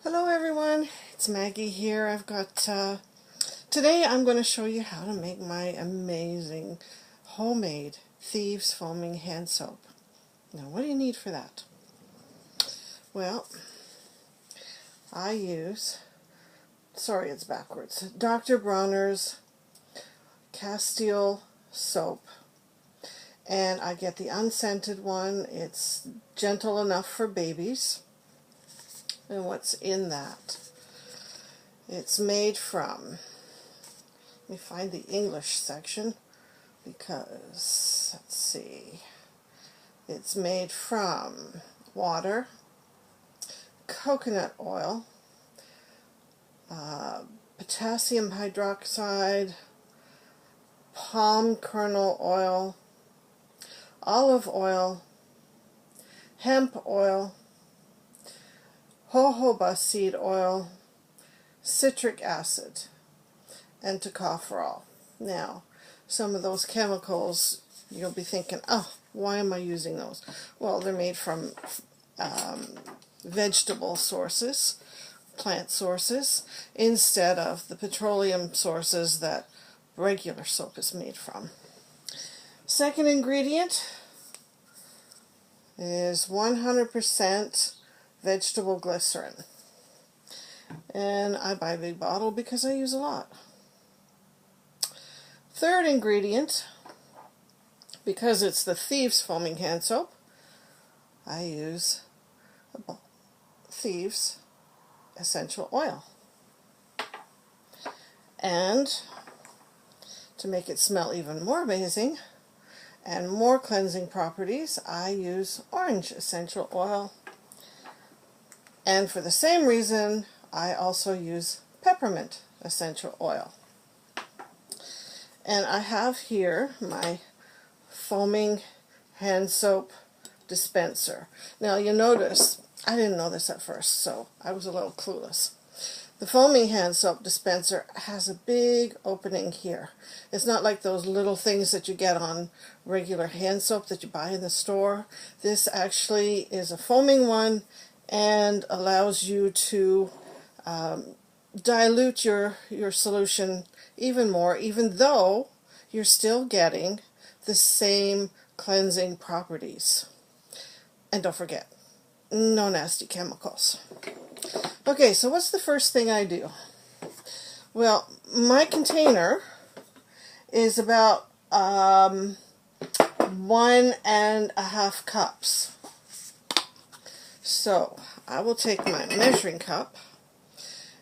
Hello everyone, it's Maggie here. Today I'm going to show you how to make my amazing homemade Thieves Foaming Hand Soap. Now what do you need for that? Well, I use, it's backwards, Dr. Bronner's Castile soap. And I get the unscented one. It's gentle enough for babies. And what's in that? It's made from, let me find the English section because, let's see, it's made from water, coconut oil, potassium hydroxide, palm kernel oil, olive oil, hemp oil, jojoba seed oil, citric acid, and tocopherol. Now, some of those chemicals, you'll be thinking, oh, why am I using those? Well, they're made from vegetable sources, plant sources, instead of the petroleum sources that regular soap is made from. Second ingredient is 100% vegetable glycerin. And I buy a big bottle because I use a lot. Third ingredient, because it's the Thieves Foaming Hand Soap, I use Thieves essential oil. And to make it smell even more amazing and more cleansing properties, I use orange essential oil. And for the same reason, I also use peppermint essential oil. And I have here my foaming hand soap dispenser. Now you notice, I didn't know this at first, so I was a little clueless. The foaming hand soap dispenser has a big opening here. It's not like those little things that you get on regular hand soap that you buy in the store. This actually is a foaming one and allows you to dilute your solution even more, even though you're still getting the same cleansing properties. And don't forget, no nasty chemicals. Okay, so what's the first thing I do? Well, my container is about 1.5 cups. So I will take my measuring cup,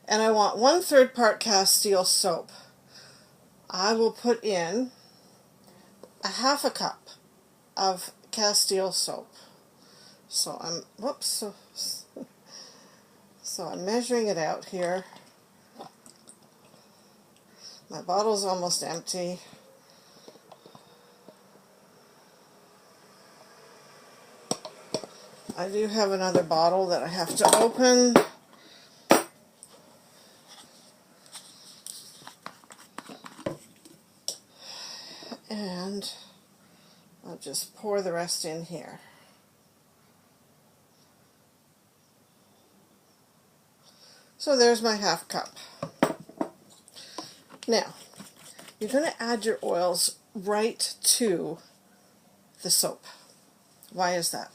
and I want 1/3 part Castile soap. I will put in 1/2 cup of Castile soap. So I'm measuring it out here. My bottle's almost empty. I do have another bottle that I have to open. And I'll just pour the rest in here. So there's my 1/2 cup. Now, you're going to add your oils right to the soap. Why is that?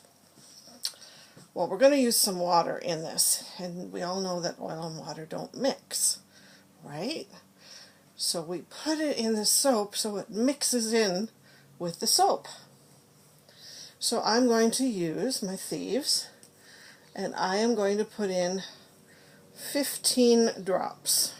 Well, we're going to use some water in this, and we all know that oil and water don't mix, right? So we put it in the soap so it mixes in with the soap. So I'm going to use my Thieves, and I am going to put in 15 drops.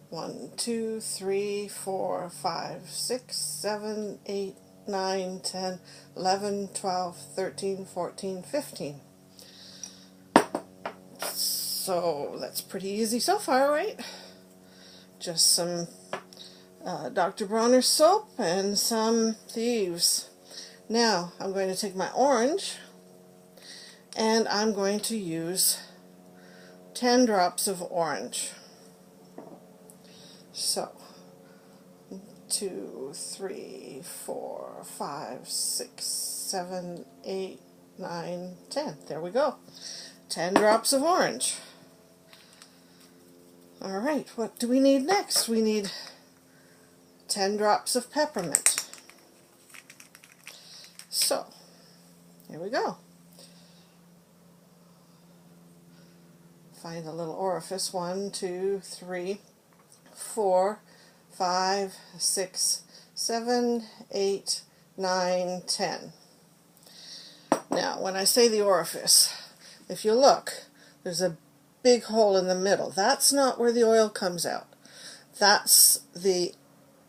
1, 2, 3, 4, 5, 6, 7, 8, 9, 10, 11, 12, 13, 14, 15. So that's pretty easy so far, right? Just some Dr. Bronner soap and some Thieves. Now I'm going to take my orange and I'm going to use 10 drops of orange. So 2, 3, 4, 5, 6, 7, 8, 9, 10. There we go. 10 drops of orange. All right, what do we need next? We need 10 drops of peppermint. So, here we go. Find a little orifice. 1, 2, 3, 4, 5, 6, 7, 8, 9, 10. Now, when I say the orifice, if you look, there's a big hole in the middle. That's not where the oil comes out. That's the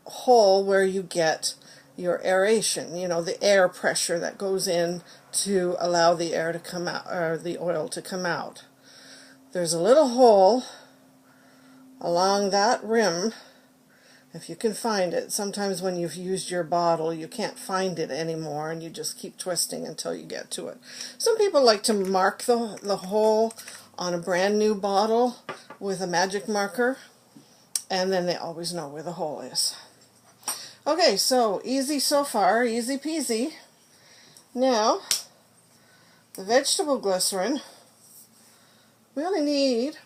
hole where you get your aeration, you know, the air pressure that goes in to allow the air to come out, or the oil to come out. There's a little hole along that rim, if you can find it. Sometimes when you've used your bottle, you can't find it anymore, and you just keep twisting until you get to it. Some people like to mark the hole on a brand new bottle with a magic marker, and then they always know where the hole is. Okay, so easy so far, easy peasy. Now, the vegetable glycerin, we only need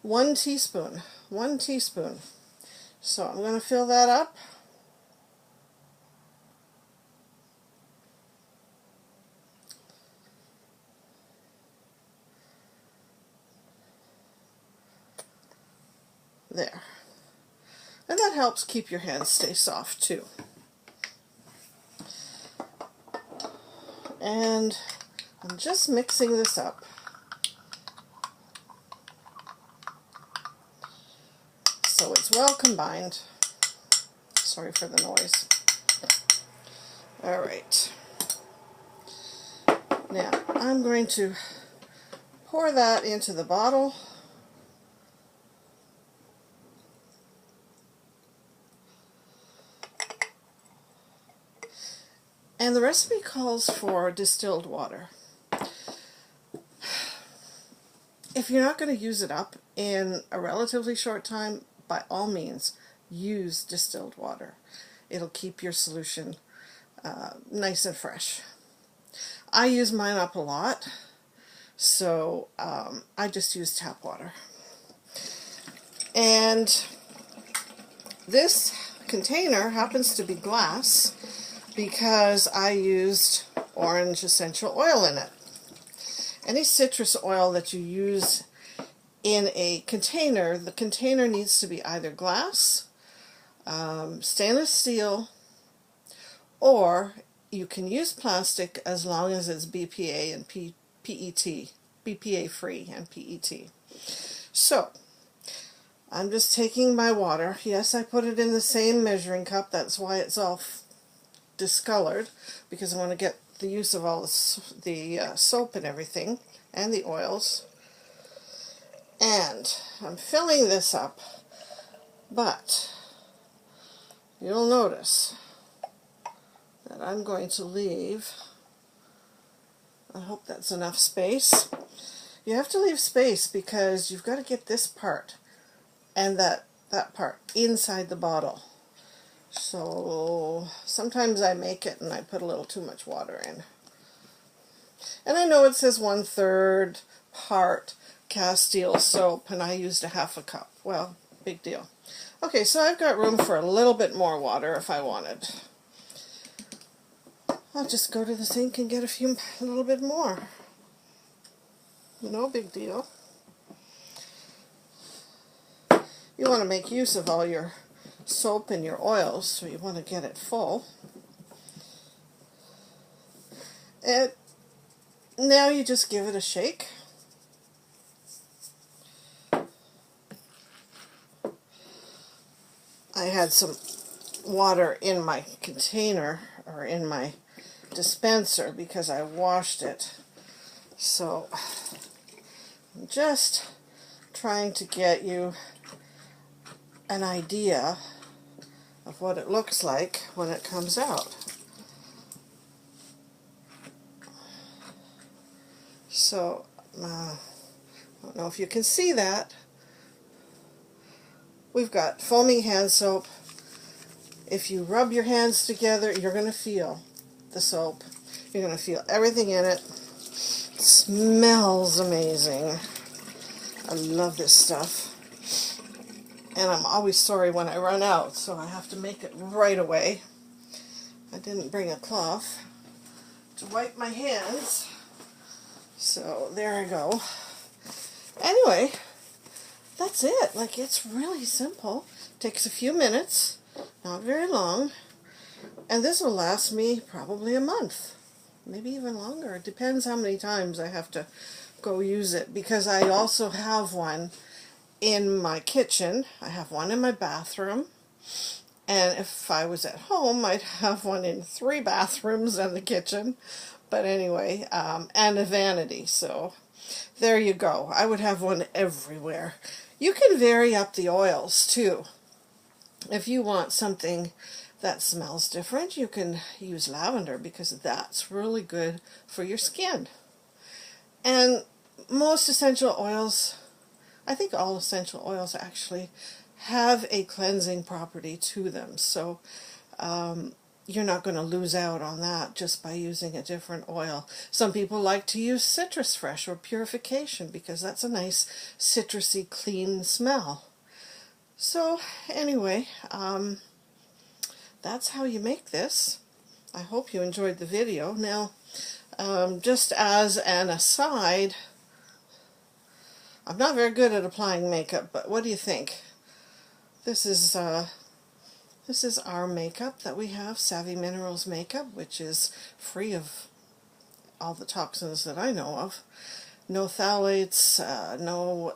1 teaspoon. 1 teaspoon. So I'm going to fill that up. There. And that helps keep your hands stay soft too. And I'm just mixing this up. So it's well combined. Sorry for the noise. All right. Now I'm going to pour that into the bottle. And the recipe calls for distilled water. If you're not going to use it up in a relatively short time, by all means, use distilled water. It'll keep your solution nice and fresh. I use mine up a lot, so I just use tap water. And this container happens to be glass because I used orange essential oil in it. Any citrus oil that you use in a container, the container needs to be either glass, stainless steel, or you can use plastic as long as it's BPA and PET, BPA free and PET. So, I'm just taking my water. Yes, I put it in the same measuring cup. That's why it's all discolored, because I want to get the use of all the soap and everything, and the oils. And I'm filling this up, but you'll notice that I'm going to leave, I hope that's enough space. You have to leave space because you've got to get this part and that part inside the bottle. So sometimes I make it and I put a little too much water in. And I know it says 1/3 part Castile soap, and I used a half a cup. Well, big deal. Okay, so I've got room for a little bit more water if I wanted. I'll just go to the sink and get a little bit more. No big deal. You want to make use of all your soap and your oils, so you want to get it full. And now you just give it a shake. I had some water in my container, or in my dispenser, because I washed it. So I'm just trying to get you an idea of what it looks like when it comes out. So I don't know if you can see that. We've got foaming hand soap. If you rub your hands together, you're going to feel the soap. You're going to feel everything in it. smells amazing. I love this stuff. And I'm always sorry when I run out, so I have to make it right away. I didn't bring a cloth to wipe my hands, so there I go. Anyway, that's it. Like, it's really simple. Takes a few minutes, not very long, and this will last me probably a month, maybe even longer. It depends how many times I have to go use it, because I also have one in my kitchen. I have one in my bathroom, and if I was at home, I'd have one in 3 bathrooms and the kitchen. But anyway, and a vanity, so there you go. I would have one everywhere. You can vary up the oils too. If you want something that smells different, you can use lavender, because that's really good for your skin. And most essential oils, I think all essential oils actually have a cleansing property to them. So you're not going to lose out on that just by using a different oil. Some people like to use citrus fresh or purification, because that's a nice citrusy clean smell. So anyway, that's how you make this. I hope you enjoyed the video. Now, just as an aside, I'm not very good at applying makeup, but what do you think? This is our makeup that we have, Savvy Minerals makeup, which is free of all the toxins that I know of. No phthalates, no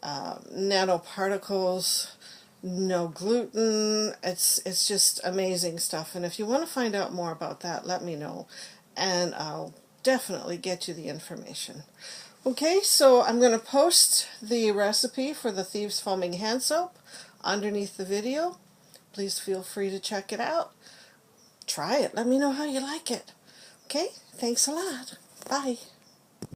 nanoparticles, no gluten. It's just amazing stuff. And if you want to find out more about that, let me know, and I'll definitely get you the information. Okay, so I'm going to post the recipe for the Thieves Foaming Hand Soap underneath the video. Please feel free to check it out. Try it. Let me know how you like it. Okay, thanks a lot. Bye.